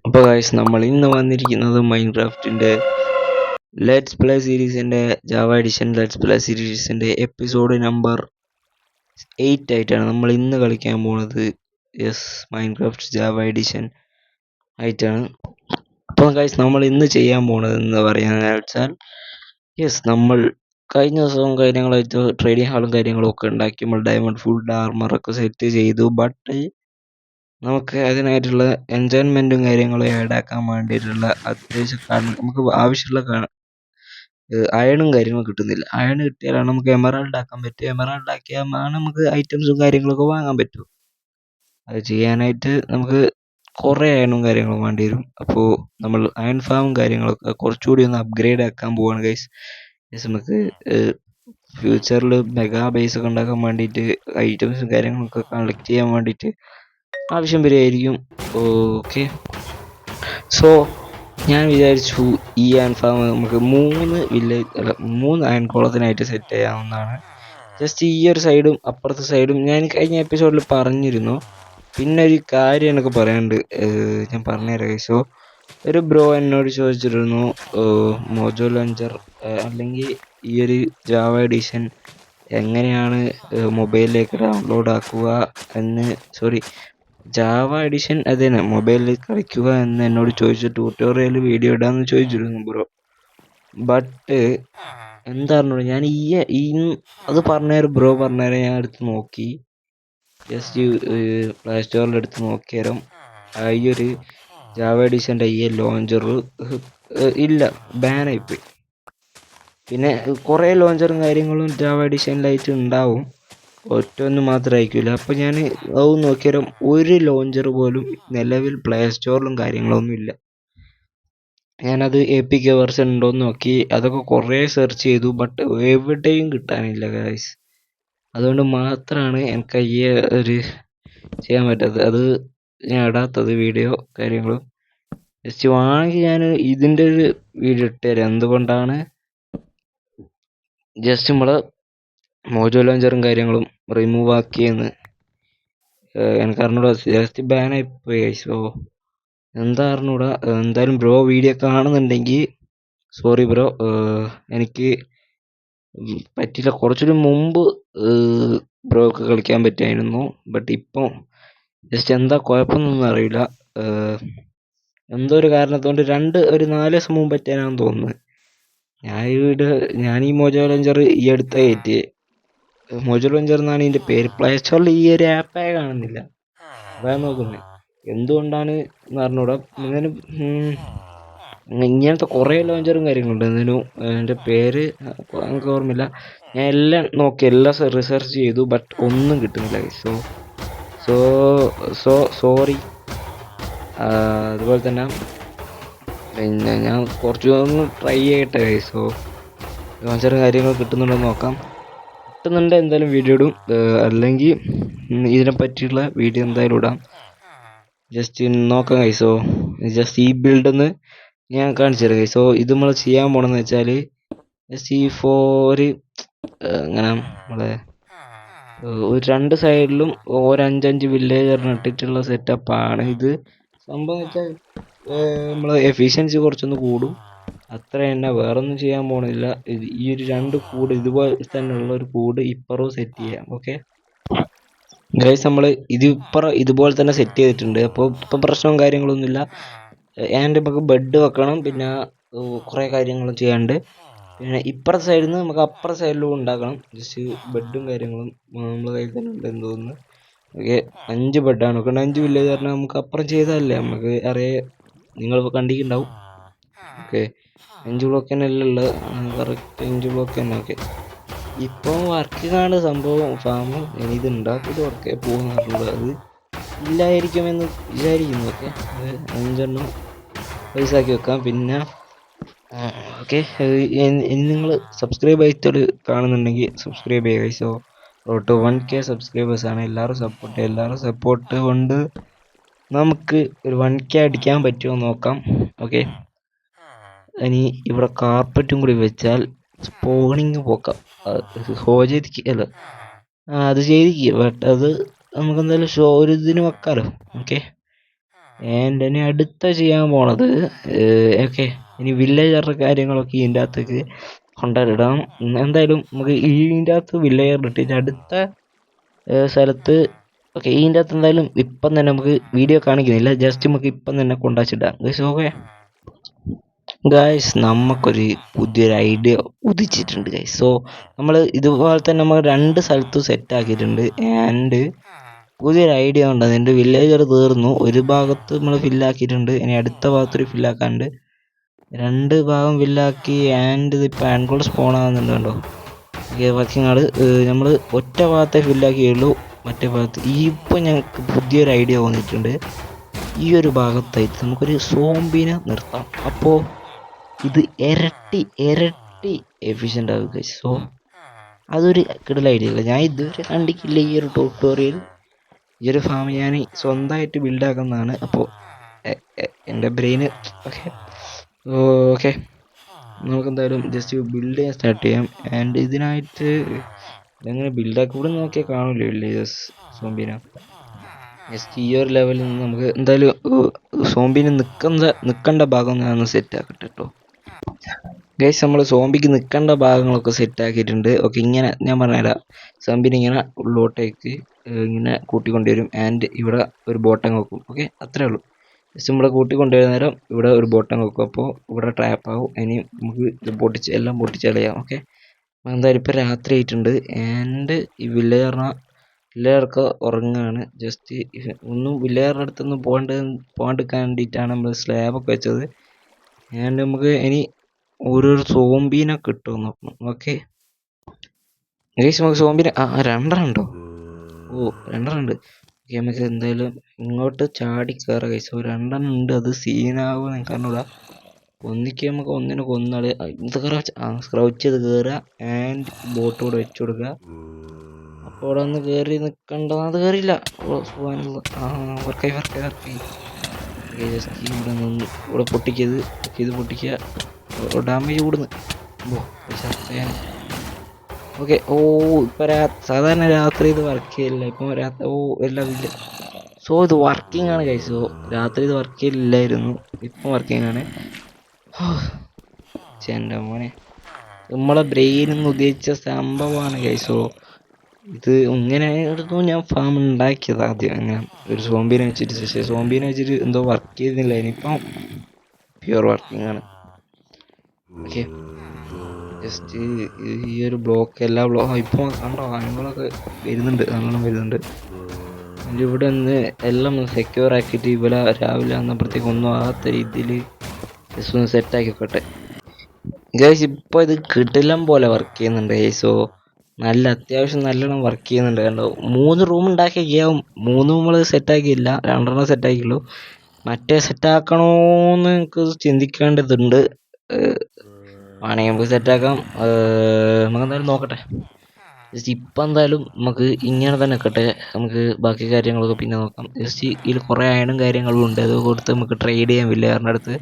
അപ്പോൾ ഗൈസ് നമ്മൾ ഇന്ന് വന്നിരിക്കുന്നത് മൈൻക്രാഫ്റ്റിൻ്റെ ലെറ്റ്സ് പ്ലേ സീരീസിൻ്റെ ജാവ എഡിഷൻ ലെറ്റ്സ് പ്ലേ സീരീസിൻ്റെ എപ്പിസോഡ് നമ്പർ 8 ആയിട്ടാണ് നമ്മൾ ഇന്ന് കളിക്കാൻ പോകുന്നത്. യെസ്, മൈൻക്രാഫ്റ്റ് ജാവ എഡിഷൻ ആയിട്ടാണ്. അപ്പോൾ ഗൈസ് നമ്മൾ ഇന്ന് ചെയ്യാൻ പോകുന്നതെന്ന് പറയാന്ന് വെച്ചാൽ, യെസ്, നമ്മൾ കഴിഞ്ഞ ദിവസവും കാര്യങ്ങളായിട്ട് ട്രേഡിംഗ് ഹാളും കാര്യങ്ങളും ഒക്കെ ഉണ്ടാക്കി നമ്മൾ ഡയമണ്ട് ഫുഡ് ആർമറൊക്കെ സെറ്റ് ചെയ്തു. ബട്ട് നമുക്ക് അതിനായിട്ടുള്ള എൻജോയ്മെൻറ്റും കാര്യങ്ങളും ആഡാക്കാൻ വേണ്ടിയിട്ടുള്ള അത്യാവശ്യം നമുക്ക് ആവശ്യമുള്ള അയണും കാര്യങ്ങളും കിട്ടുന്നില്ല. അയൺ കിട്ടിയാലാണ് നമുക്ക് എമറാൾഡ് ആക്കാൻ പറ്റും. എമറാൾഡ് ആക്കിയാൽ നമുക്ക് ഐറ്റംസും കാര്യങ്ങളൊക്കെ വാങ്ങാൻ പറ്റും. അത് ചെയ്യാനായിട്ട് നമുക്ക് കുറേ അയണും കാര്യങ്ങളും വേണ്ടി വരും. അപ്പോൾ നമ്മൾ അയൺ ഫാമും കാര്യങ്ങളൊക്കെ കുറച്ചുകൂടി ഒന്ന് അപ്ഗ്രേഡ് ആക്കാൻ പോവാണ് ഗൈസ്. നമുക്ക് ഫ്യൂച്ചറിൽ മെഗാ ബേസ് ഒക്കെ ഉണ്ടാക്കാൻ വേണ്ടിയിട്ട് ഐറ്റംസും കാര്യങ്ങളൊക്കെ കളക്ട് ചെയ്യാൻ വേണ്ടിയിട്ട് ആവശ്യം വരികയായിരിക്കും. ഓക്കെ, സോ ഞാൻ വിചാരിച്ചു ഈ അയൺ ഫാം നമുക്ക് 3 അയൺ കോളത്തിനായിട്ട് സെറ്റ് ചെയ്യാവുന്നതാണ്. ജസ്റ്റ് ഈ ഒരു സൈഡും അപ്പുറത്തെ സൈഡും ഞാൻ കഴിഞ്ഞ എപ്പിസോഡിൽ പറഞ്ഞിരുന്നു. പിന്നെ ഒരു കാര്യം എനിക്ക് പറയാനുണ്ട്, ഞാൻ പറഞ്ഞുതരാം. സോ ഒരു ബ്രോ എന്നോട് ചോദിച്ചിരുന്നു, മോജോ ലോഞ്ചർ അല്ലെങ്കിൽ ഈ ഒരു ജാവ എഡിഷൻ എങ്ങനെയാണ് മൊബൈലിലേക്ക് ഡൗൺലോഡ് ആക്കുക എന്ന്, ജാവ എഡിഷൻ അത് തന്നെ മൊബൈലിൽ കളിക്കുക എന്ന് എന്നോട് ചോദിച്ചു. ട്യൂട്ടോറിയൽ വീഡിയോ ഇടാമെന്ന് ചോദിച്ചിരുന്നു ബ്രോ. ബട്ട് എന്തായിരുന്നു ഞാൻ അത് പറഞ്ഞേരം ബ്രോ പറഞ്ഞേരം ഞാൻ എടുത്ത് നോക്കി. ജസ്റ്റ് പ്ലേ സ്റ്റോറിൽ എടുത്ത് നോക്കിയേരം ഈ ഒരു ജാവ എഡിഷൻ്റെ ഈ ലോഞ്ചർ ഇല്ല, ബാനായിപ്പോയി. പിന്നെ കുറേ ലോഞ്ചറും കാര്യങ്ങളും ജാവ എഡിഷനിലായിട്ട് ഉണ്ടാവും, ഒറ്റൊന്നും മാത്രമായിരിക്കില്ല. അപ്പോൾ ഞാൻ അത് നോക്കിയാലും ഒരു ലോഞ്ചർ പോലും നിലവിൽ പ്ലേ സ്റ്റോറിലും കാര്യങ്ങളൊന്നും ഇല്ല. ഞാനത് APK വെർഷൻ ഉണ്ടോയെന്ന് നോക്കി, അതൊക്കെ കുറേ സെർച്ച് ചെയ്തു, ബട്ട് എവിടെയും കിട്ടാനില്ല ഗൈസ്. അതുകൊണ്ട് മാത്രമാണ് എനിക്ക് ഈ ഒരു ചെയ്യാൻ പറ്റാത്തത്. അത് ഞാൻ ഇടാത്തത് വീഡിയോ കാര്യങ്ങളും. ജസ്റ്റ് വേണമെങ്കിൽ ഞാൻ ഇതിൻ്റെ ഒരു വീഡിയോ ഇട്ടുതരാം, എന്തുകൊണ്ടാണ് ജസ്റ്റ് നമ്മൾ മോജോ ലോഞ്ചറും കാര്യങ്ങളും റിമൂവ് ആക്കിയെന്ന്. എനിക്ക് അറിഞ്ഞൂടാ, ജസ്റ്റ് ബാനായിപ്പോയി. സോ എന്താ അറിഞ്ഞൂടാ. എന്തായാലും ബ്രോ വീഡിയോ കാണുന്നുണ്ടെങ്കിൽ സോറി ബ്രോ, എനിക്ക് പറ്റില്ല. കുറച്ചുകൂടി മുമ്പ് ബ്രോക്ക് കളിക്കാൻ പറ്റുമായിരുന്നു, ബട്ട് ഇപ്പം ജസ്റ്റ് എന്താ കുഴപ്പമൊന്നും അറിയില്ല. എന്തോ ഒരു കാരണത്തോണ്ട് ഒരു 4 ദിവസം മുമ്പ് പറ്റാനാണെന്ന് തോന്നുന്നത്. ഞാൻ ഈ മോജോ ലോഞ്ചർ ഈ അടുത്ത കയറ്റിയേ. മോജോ ലോഞ്ചർ എന്നാണ് ഇതിൻ്റെ പേര്. പ്ലേ സ്റ്റോറിൽ ഈ ഒരു ആപ്പേ കാണുന്നില്ല, അതാണ് നോക്കുന്നത്. എന്തുകൊണ്ടാണ് എന്ന് അറിഞ്ഞൂടാ. ഇങ്ങനത്തെ കുറേ ലോഞ്ചറും കാര്യങ്ങളുണ്ട്. എന്തിനും എൻ്റെ പേര് എനിക്ക് ഓർമ്മയില്ല. ഞാൻ എല്ലാം നോക്കി, എല്ലാം റിസർച്ച് ചെയ്തു, ബട്ട് ഒന്നും കിട്ടുന്നില്ല. സോറി. അതുപോലെ തന്നെ പിന്നെ ഞാൻ കുറച്ചൊന്ന് ട്രൈ ചെയ്യട്ടെ. സോ ലോഞ്ചറും കാര്യങ്ങളും കിട്ടുന്നുണ്ടോ നോക്കാം. കിട്ടുന്നുണ്ട് എന്തായാലും വീഡിയോ ഇടും, അല്ലെങ്കിൽ ഇതിനെ പറ്റിയുള്ള വീഡിയോ എന്തായാലും ഇടാം. ജസ്റ്റ് നോക്കാം ഗൈസ്. സോ ജസ്റ്റ് ഈ ബിൽഡൊന്ന് ഞാൻ കാണിച്ചു തരാം ഗൈസ്. സോ ഇത് നമ്മൾ ചെയ്യാൻ പോകണമെന്ന് വെച്ചാൽ ജസ്റ്റ് ഈ ഇങ്ങനെ നമ്മളെ ഒരു 2 സൈഡിലും ഓരോ 5 വില്ലേജർ ഇട്ടിട്ടുള്ള സെറ്റപ്പാണ് ഇത്. സംഭവം വെച്ചാൽ നമ്മൾ എഫിഷ്യൻസി കുറച്ചൊന്ന് കൂടും, അത്ര തന്നെ. വേറൊന്നും ചെയ്യാൻ പോകണില്ല. ഈ ഒരു 2 കൂട് ഇതുപോലെ തന്നെ ഉള്ള ഒരു കൂട് ഇപ്പുറവും സെറ്റ് ചെയ്യാം. ഓക്കെ ഗൈസ്, നമ്മൾ ഇതുപോലെ തന്നെ സെറ്റ് ചെയ്തിട്ടുണ്ട്. അപ്പോൾ ഇപ്പം പ്രശ്നവും കാര്യങ്ങളൊന്നുമില്ല. ആൻഡ് നമുക്ക് ബെഡ് വെക്കണം, പിന്നെ കുറേ കാര്യങ്ങളും ചെയ്യാണ്ട്. പിന്നെ ഇപ്പുറത്തെ സൈഡിൽ നിന്ന് നമുക്ക് അപ്പുറത്തെ സൈഡിലും ഉണ്ടാക്കണം. ജസ്റ്റ് ബെഡും കാര്യങ്ങളും നമ്മളെ കയ്യിൽ തന്നെ ഉണ്ടെന്ന് തോന്നുന്നു. ഓക്കെ, 5 ബെഡാണ് നോക്കണം. 5 വില്ലേജ് പറഞ്ഞാൽ നമുക്ക് അപ്പുറം ചെയ്താലല്ലേ നമുക്ക് അറിയാം, നിങ്ങളിപ്പോൾ കണ്ടിട്ടുണ്ടാവും. ഓക്കെ, 5 ബ്ലോക്ക് തന്നെ അല്ലേ ഉള്ളത്, കറക്റ്റ് 5 ബ്ലോക്ക് തന്നെ. ഓക്കെ, ഇപ്പം വർക്ക് കാണുന്ന സംഭവം ഫാം ഇനി ഇത് ഉണ്ടാക്കിയിട്ട് വർക്കേ പോകുന്ന പറഞ്ഞത് അത് ഇല്ലായിരിക്കുമെന്ന് വിചാരിക്കുന്നു. ഓക്കെ, 5 പൈസ ആക്കി വെക്കാം. പിന്നെ ഓക്കെ, ഇനി നിങ്ങൾ സബ്സ്ക്രൈബ് ആയിട്ട് കാണുന്നുണ്ടെങ്കിൽ സബ്സ്ക്രൈബ് ചെയ്യുക. സോ റോട്ട് 1K സബ്സ്ക്രൈബേഴ്സാണ്. എല്ലാവരും സപ്പോർട്ട് കൊണ്ട് നമുക്ക് ഒരു 1K അടിക്കാൻ പറ്റുമോ നോക്കാം. ഓക്കെ, ഇനി ഇവിടെ കാർപ്പറ്റും കൂടി വെച്ചാൽ സ്പോണിങ് പോക്കാം. അല്ല, അത് ചെയ്തിരിക്കുക. ബട്ട് അത് നമുക്ക് എന്തായാലും ഒരു ഇതിന് വെക്കാമല്ലോ. ഓക്കെ, ആൻഡ് ഇനി അടുത്ത ചെയ്യാൻ പോണത് ഓക്കെ, ഇനി വില്ലേജറുടെ കാര്യങ്ങളൊക്കെ ഇതിൻ്റെ അകത്തേക്ക് കൊണ്ടുവരിടാം. എന്തായാലും നമുക്ക് ഇതിൻ്റെ അകത്ത് വില്ലേജർ ഇട്ടിട്ട് അടുത്ത സ്ഥലത്ത് ഓക്കെ, ഇതിൻ്റെ അകത്ത് എന്തായാലും ഇപ്പം തന്നെ നമുക്ക് വീഡിയോ കാണിക്കുന്നില്ല, ജസ്റ്റ് നമുക്ക് ഇപ്പം തന്നെ കൊണ്ടുവച്ചിടാം ഗൈസ്. ഓക്കെ ഗൈസ്, നമുക്കൊരു പുതിയൊരു ഐഡിയ ഉദിച്ചിട്ടുണ്ട് ഗൈസ്. സോ നമ്മൾ ഇതുപോലെ തന്നെ നമ്മൾ 2 സ്ഥലത്തും സെറ്റ് ആക്കിയിട്ടുണ്ട്. ആൻഡ് പുതിയൊരു ഐഡിയ ഉണ്ട്. അതിൻ്റെ വില്ലേജർ തീർന്നു, ഒരു ഭാഗത്ത് നമ്മൾ ഫില്ലാക്കിയിട്ടുണ്ട്, ഇനി അടുത്ത ഭാഗത്തൊരു ഫില്ലാക്കാണ്ട് 2 ഭാഗം ഫില്ലാക്കി. ആൻഡ് ഇതിപ്പോൾ ആൻഗോൾ സ്പോൺ ആകുന്നുണ്ട് കണ്ടോ. വർക്കിംഗ് ആണ്. നമ്മൾ ഒറ്റ ഭാഗത്തെ ഫില്ലാക്കിയുള്ളൂ, മറ്റേ ഭാഗത്ത് ഇപ്പോൾ ഞങ്ങൾക്ക് പുതിയൊരു ഐഡിയ വന്നിട്ടുണ്ട്. ഈ ഒരു ഭാഗത്തായിട്ട് നമുക്കൊരു സോംബിനെ നിർത്താം. അപ്പോൾ ഇത് ഇരട്ടി എഫിഷ്യൻ്റ് ആവുക. സോ അതൊരു കിടല ഐഡിയ അല്ല, ഞാൻ ഇതുവരെ കണ്ടിട്ടില്ല ഈ ഒരു ട്യൂട്ടോറിയൽ. ഈ ഒരു ഫാം ഞാൻ സ്വന്തമായിട്ട് ബിൽഡാക്കുന്നതാണ്. അപ്പോൾ എൻ്റെ ബ്രെയിന് ഓക്കെ ഓക്കെ നമുക്ക് എന്തായാലും ജസ്റ്റ് ബിൽഡ് ചെയ്യാൻ സ്റ്റാർട്ട് ചെയ്യാം. ആൻഡ് ഇതിനായിട്ട് ഇതെങ്ങനെ ബിൽഡാക്കി ഇവിടെ നോക്കിയാൽ കാണില്ല വില്ലേജസ് സോംബിനെ. ജസ്റ്റ് ഈ ഒരു ലെവലിൽ നിന്ന് നമുക്ക് എന്തായാലും സോംബിന് നിൽക്കേണ്ട ഭാഗം ഞാനൊന്ന് സെറ്റ് ആക്കട്ടെ കേട്ടോ ഗൈസ്. നമ്മൾ സോംബിക്ക് നിൽക്കേണ്ട ഭാഗങ്ങളൊക്കെ സെറ്റ് ആക്കിയിട്ടുണ്ട്. ഓക്കെ, ഇങ്ങനെ ഞാൻ പറഞ്ഞുതരാം. സോംബിനെ ഇങ്ങനെ ഉള്ളോട്ടേക്ക് ഇങ്ങനെ കൂട്ടിക്കൊണ്ടുവരും. ആൻഡ് ഇവിടെ ഒരു ബോട്ടം വെക്കും. ഓക്കെ, അത്രേ ഉള്ളൂ. ജസ്റ്റ് നമ്മളെ കൂട്ടിക്കൊണ്ടുവരുന്ന നേരം ഇവിടെ ഒരു ബോട്ടം വെക്കും. അപ്പോൾ ഇവിടെ ട്രാപ്പ് ആവും. ഇനി നമുക്ക് ഇത് എല്ലാം പൊട്ടിച്ചളയാം. ഓക്കെ, എന്തായാലും ഇപ്പോൾ രാത്രി ആയിട്ടുണ്ട്. ആൻഡ് ഈ വില്ലേജർക്ക് ഉറങ്ങുകയാണ്. ജസ്റ്റ് ഒന്നും വില്ലേജറുടെ അടുത്തൊന്നും പോകാണ്ടിരിക്കാൻ വേണ്ടിയിട്ടാണ് നമ്മൾ സ്ലാബൊക്കെ വെച്ചത്. ആൻഡ് നമുക്ക് ഇനി ഓരോരോ സോംബീനെ കിട്ടുമെന്ന് നോക്കണം. ഓക്കെ ഗൈസ്, നമുക്ക് സോംബീനെ 2 ഉണ്ടോ? ഓ 2 ഉണ്ട്. ഓക്കെ, നമുക്ക് എന്തായാലും ഇങ്ങോട്ട് ചാടി കയറാം ഗൈസ്. 2 ഉണ്ട്. അത് സീനാവുക നിങ്ങൾക്ക് അറിഞ്ഞൂടാ. ഒന്നിക്ക് നമുക്ക് ഒന്നിനെ കൊന്നാള് ഇത് സ്ക്രൗച്ച് ചെയ്ത് കയറുക. ആൻഡ് ബോട്ട് കൂടെ വെച്ചു കൊടുക്കുക. അപ്പോൾ അവിടെ ഒന്ന് കയറി നിൽക്കണ്ട, അത് കയറിയില്ല. വർക്കായി ജസ്റ്റ് ഇവിടെ നിന്ന് ഇവിടെ പൊട്ടിക്കത്. ഇത് പൊട്ടിക്കുക, ഡാമേജ് കൂടുന്നു. ഓക്കെ, ഇപ്പം സാധാരണ രാത്രി ഇത് വർക്ക് ചെയ്യില്ല. ഇപ്പം എല്ലാം ഇല്ല. സോ ഇത് വർക്കിംഗ് ആണ് ഗൈസ്. സോ രാത്രി ഇത് വർക്ക് ചെയ്യില്ലായിരുന്നു, ഇപ്പം വർക്കിംഗ് ആണ്. എൻ്റെ മോനെ, നമ്മളെ ബ്രെയിനിൽ നിന്ന് ഉദ്ദേശിച്ച സംഭവമാണ് ഗൈസ്. സോ ഇത് ഇങ്ങനെ ആയിരുന്നു ഞാൻ ഫാം ഉണ്ടാക്കിയത് ആദ്യം, അങ്ങനെ ഒരു സോംബീനെ വെച്ചിട്ട്. പക്ഷേ സോംബീനെ വെച്ചിട്ട് എന്തോ വർക്ക് ചെയ്തില്ല. ഇനിയിപ്പം പ്യുവർ വർക്കിംഗ് ആണ്. ഓക്കെ, ജസ്റ്റ് ഈ ഒരു ബ്ലോക്ക് എല്ലാ ഇപ്പോൾ കണ്ടോ, അങ്ങളൊക്കെ വരുന്നുണ്ട്, അങ്ങനെ വരുന്നുണ്ട്. ഇവിടെ നിന്ന് എല്ലാം സെക്യൂർ ആക്കിയിട്ട് ഇവിടെ രാവിലെ വന്നപ്പോഴത്തേക്ക് ഒന്നും ആകാത്ത രീതിയിൽ ജസ്റ്റ് ഒന്ന് സെറ്റാക്കി വെക്കട്ടെ ഗൈസ്. ഇപ്പോൾ ഇത് കിടിലം പോലെ വർക്ക് ചെയ്യുന്നുണ്ട് ഗൈസ്. സോ നല്ല അത്യാവശ്യം നല്ലോണം വർക്ക് ചെയ്യുന്നുണ്ട്. കണ്ടോ, 3 റൂം ഉണ്ടാക്കിയാൽ 3 നമ്മൾ സെറ്റാക്കിയില്ല, 2 സെറ്റാക്കിയുള്ളൂ. മറ്റേ സെറ്റാക്കണോന്ന് എനിക്ക് ചിന്തിക്കേണ്ടതുണ്ട്. വേണമെങ്കിൽ നമുക്ക് സെറ്റാക്കാം. നമുക്ക് എന്തായാലും നോക്കട്ടെ. ജസ്റ്റ് ഇപ്പം എന്തായാലും നമുക്ക് ഇങ്ങനെ തന്നെ നിൽക്കട്ടെ. നമുക്ക് ബാക്കി കാര്യങ്ങളൊക്കെ പിന്നെ നോക്കാം. ജസ്റ്റ് ഇതിൽ കുറേ അയണും കാര്യങ്ങളും ഉണ്ട്, അത് കൊടുത്ത് നമുക്ക് ട്രേഡ് ചെയ്യാൻ വില്ലേജറിൻ്റെ അടുത്ത്.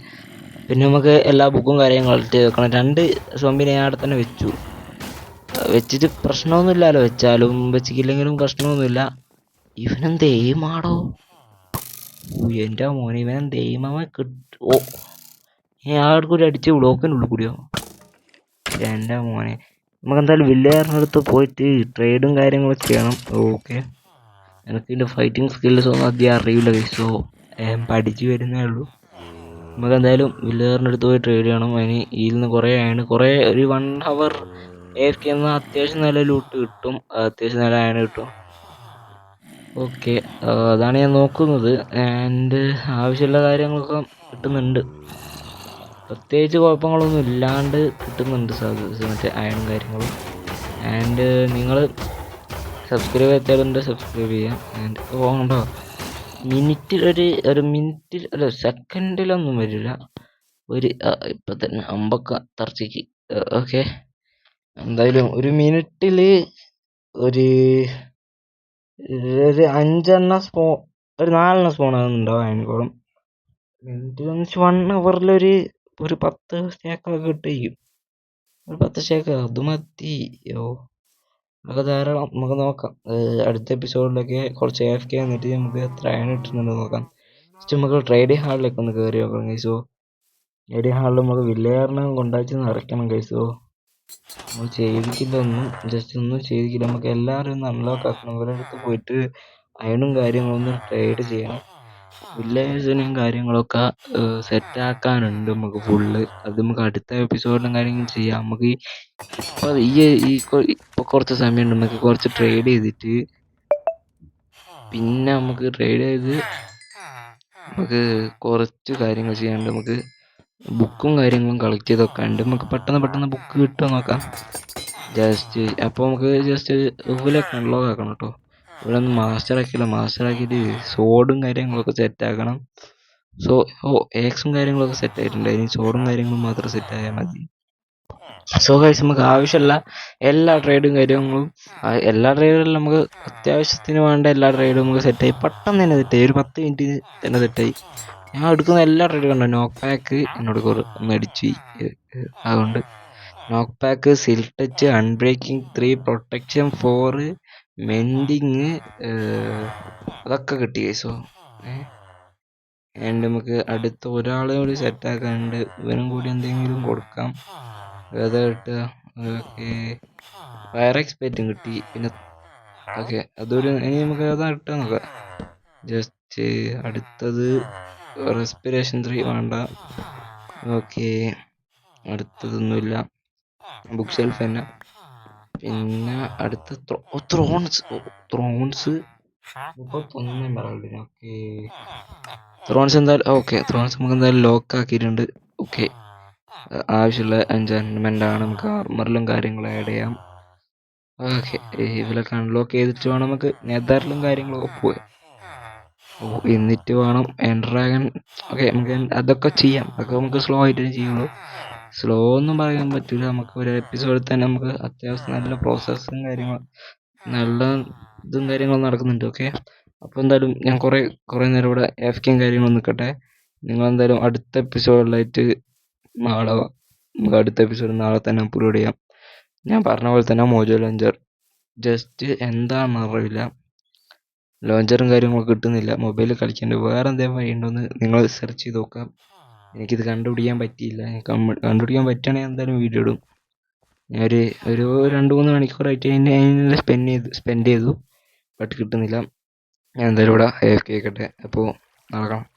പിന്നെ നമുക്ക് എല്ലാ ബുക്കും കാര്യങ്ങളും ഇട്ട് വെക്കണം. 2 സോംബിനെ ഞാൻ അവിടെ തന്നെ വെച്ചിട്ട് പ്രശ്നമൊന്നുമില്ലല്ലോ. വെച്ചാലും വെച്ചില്ലെങ്കിലും പ്രശ്നമൊന്നുമില്ല. ഇവനെന്ത് എയിമാടോ, എൻ്റെ മോനെ, ഇവനെന്ത് എയിമാവൻ ഞാൻ ആർക്കൂടി അടിച്ച് ബ്ലോക്കിനുള്ളിൽ കൂടിയോ. എൻ്റെ മോനെ, നമുക്ക് എന്തായാലും വില്ലേജറിൻ്റെ അടുത്ത് പോയിട്ട് ട്രേഡും കാര്യങ്ങളൊക്കെ ചെയ്യണം. ഓക്കെ, എനിക്ക് ഇതിൻ്റെ ഫൈറ്റിംഗ് സ്കിൽസ് ഒന്നും അധികം അറിയില്ല ഗൈസ്. സോ പഠിച്ചു വരുന്നേ ഉള്ളൂ. നമുക്ക് എന്തായാലും വില്ലേജറിൻ്റെ അടുത്ത് പോയി ട്രേഡ് ചെയ്യണം. അതിന് ഇതിൽ നിന്ന് കുറേ ഒരു 1 hour AFK എന്നാൽ അത്യാവശ്യം നല്ല ലൂട്ട് കിട്ടും, അത്യാവശ്യം നല്ല അയൺ കിട്ടും. ഓക്കെ, അതാണ് ഞാൻ നോക്കുന്നത്. ആൻഡ് ആവശ്യമുള്ള കാര്യങ്ങളൊക്കെ കിട്ടുന്നുണ്ട്, പ്രത്യേകിച്ച് കുഴപ്പങ്ങളൊന്നും ഇല്ലാണ്ട് കിട്ടുന്നുണ്ട് മറ്റേ അയൺ കാര്യങ്ങളും. ആൻഡ് നിങ്ങൾ സബ്സ്ക്രൈബ് ചെയ്യാത്തവരുണ്ട്, സബ്സ്ക്രൈബ് ചെയ്യാം. ആൻഡ് പോകണ്ടോ, മിനിറ്റിൽ ഒരു മിനിറ്റിൽ അല്ല സെക്കൻഡിലൊന്നും വരില്ല, ഒരു ഇപ്പം തന്നെ അമ്പക്ക തർച്ചയ്ക്ക്. ഓക്കെ, എന്തായാലും ഒരു മിനിറ്റിൽ ഒരു 4 സ്പോൺ ആകുന്നുണ്ടാവും അയൺകോളം. മിനിറ്റിൽ 1 ഹവറിലൊരു 10 സ്റ്റേക്കൊക്കെ കിട്ടിയിരിക്കും. ഒരു 10 സ്റ്റേക്ക് അത് മതിയോ, നമുക്ക് ധാരാളം. നമുക്ക് നോക്കാം അടുത്ത എപ്പിസോഡിലൊക്കെ കുറച്ച് AFK വന്നിട്ട് നമുക്ക് എത്ര അയൺ കിട്ടുന്നുണ്ട് നോക്കാം. ജസ്റ്റ് നമുക്ക് ട്രേഡിംഗ് ഹാളിലേക്ക് ഒന്ന് കയറി നോക്കണം ഗൈസോ. ട്രേഡിംഗ് ഹാളിൽ നമുക്ക് വില്ലേറിനെ കൊണ്ടാച്ച് നിറയ്ക്കണം ഗൈസോ. നമ്മൾ ചെയ്തിക്കില്ല ഒന്നും, ജസ്റ്റ് ഒന്നും ചെയ്തിക്കില്ല. നമുക്ക് എല്ലാവരും ഒന്ന് അൺലോക്ക് ആക്കണം. ഇവരുടെ അടുത്ത് പോയിട്ട് അയണും കാര്യങ്ങളൊന്നും ട്രേഡ് ചെയ്യണം. വില്ലേജിനെയും കാര്യങ്ങളൊക്കെ സെറ്റാക്കാനുണ്ട് നമുക്ക് ഫുള്ള്. അത് നമുക്ക് അടുത്ത എപ്പിസോഡിലും കാര്യങ്ങളും ചെയ്യാം. നമുക്ക് ഇപ്പോൾ കുറച്ച് സമയമുണ്ട്, നമുക്ക് കുറച്ച് ട്രേഡ് ചെയ്തിട്ട് പിന്നെ നമുക്ക് ട്രേഡ് ചെയ്ത് നമുക്ക് കുറച്ച് കാര്യങ്ങൾ ചെയ്യാനുണ്ട്. നമുക്ക് ബുക്കും കാര്യങ്ങളും കളക്ട് ചെയ്ത് വെക്കാനുണ്ട്. നമുക്ക് പെട്ടെന്ന് ബുക്ക് കിട്ടുമോ നോക്കാം ജസ്റ്റ്. അപ്പോൾ നമുക്ക് ജസ്റ്റ് ഇവിടെയൊക്കെ അൺലോക്ക് ആക്കണം കേട്ടോ. ഇവിടെ ഒന്ന് മാസ്റ്റർ ആക്കിയിട്ട് സോഡും കാര്യങ്ങളൊക്കെ സെറ്റ് ആക്കണം. എക്സും കാര്യങ്ങളൊക്കെ സെറ്റ് ആയിട്ടുണ്ട്. ഇനി സോഡും കാര്യങ്ങളും മാത്രം സെറ്റ് ആയാൽ മതി. ഗൈസ് നമുക്ക് ആവശ്യമുള്ള എല്ലാ ട്രേഡും കാര്യങ്ങളും എല്ലാ ട്രേഡുകളിലും നമുക്ക് അത്യാവശ്യത്തിന് വേണ്ട എല്ലാ ട്രേഡും നമുക്ക് സെറ്റായി. പെട്ടെന്ന് തന്നെ സെറ്റായി, ഒരു 10 മിനിറ്റ് തന്നെ സെറ്റായി. ഞാൻ എടുക്കുന്ന എല്ലാ ട്രേഡും കണ്ടോ. നോക്ക് പാക്ക് എന്നോട് മേടിച്ചു, അതുകൊണ്ട് നോക്ക് പാക്ക്, സിൽ ടച്ച്, അൺബ്രേക്കിംഗ് 3, പ്രൊട്ടക്ഷൻ 4, മെൻഡിങ്, അതൊക്കെ കിട്ടി ഗൈസോ. ആൻഡ് നമുക്ക് അടുത്ത ഒരാളെ കൂടി സെറ്റാക്കാനുണ്ട്. ഇവനും കൂടി എന്തെങ്കിലും കൊടുക്കാം. ഏതാ കിട്ടുക? ഓക്കെ, ഫയർ എക്സ്പെക്റ്റും കിട്ടി. പിന്നെ ഓക്കെ, അതൊരു ഇനി നമുക്ക് ഏതാ കിട്ടുക നോക്കാം. ജസ്റ്റ് അടുത്തത് റെസ്പിറേഷൻ 3 വേണ്ട. ഓക്കെ, അടുത്തതൊന്നുമില്ല. ബുക്ക് ഷെൽഫ് തന്നെ. പിന്നെ അടുത്ത ത്രോൺസ് 31 പറയാനുണ്ട്. ഓക്കെ, ത്രോൺസ് എന്തായാലും ഓക്കെ, ത്രോൺസ് നമുക്ക് എന്തായാലും ലോക്ക് ആക്കിയിട്ടുണ്ട്. ഓക്കെ, ആവശ്യമുള്ള എൻചാൻമെൻ്റ് ആണ്. നമുക്ക് ആർമറിലും കാര്യങ്ങളും ആഡ് ചെയ്യാം. ഓക്കെ, ഇതിലൊക്കെ അൺലോക്ക് ചെയ്തിട്ട് വേണം നമുക്ക് നെതറിലും കാര്യങ്ങളൊക്കെ പോയി. എന്നിട്ട് വേണം എൻഡ്രാഗൺ. ഓക്കെ, നമുക്ക് അതൊക്കെ ചെയ്യാം. അതൊക്കെ നമുക്ക് സ്ലോ ആയിട്ട് ചെയ്യുള്ളൂ. സ്ലോ ഒന്നും പറയാൻ പറ്റില്ല. നമുക്ക് ഒരു എപ്പിസോഡിൽ തന്നെ നമുക്ക് അത്യാവശ്യം നല്ല പ്രോസസ്സും കാര്യങ്ങളും നല്ല ഇതും കാര്യങ്ങളും നടക്കുന്നുണ്ട്. ഓക്കെ, അപ്പോൾ എന്തായാലും ഞാൻ കുറേ നേരം ഇവിടെ എഫ്കെയും കാര്യങ്ങളും നിൽക്കട്ടെ. നിങ്ങളെന്തായാലും അടുത്ത എപ്പിസോഡിലായിട്ട് നമുക്ക് അടുത്ത എപ്പിസോഡ് നാളെ തന്നെ അപ്ലോഡ് ചെയ്യാം. ഞാൻ പറഞ്ഞ പോലെ തന്നെ മോജോ ലോഞ്ചർ ജസ്റ്റ് എന്താണെന്ന് അറിയില്ല, ലോഞ്ചറും കാര്യങ്ങളൊക്കെ കിട്ടുന്നില്ല. മൊബൈലിൽ കളിക്കേണ്ട വേറെ എന്തെങ്കിലും വഴിയുണ്ടോയെന്ന് നിങ്ങൾ സെർച്ച് ചെയ്ത് നോക്കാം. എനിക്കിത് കണ്ടുപിടിക്കാൻ പറ്റിയില്ല. കണ്ടുപിടിക്കാൻ പറ്റുകയാണെങ്കിൽ എന്തായാലും വീഡിയോ ഇടും. ഞാൻ ഒരു 2-3 മണിക്കൂറായിട്ട് അതിനെ സ്പെൻഡ് ചെയ്തു, ബട്ട് കിട്ടുന്നില്ല. ഞാൻ എന്തായാലും ഇവിടെ AFK ആക്കട്ടെ. അപ്പോൾ നാളെ കാണാം.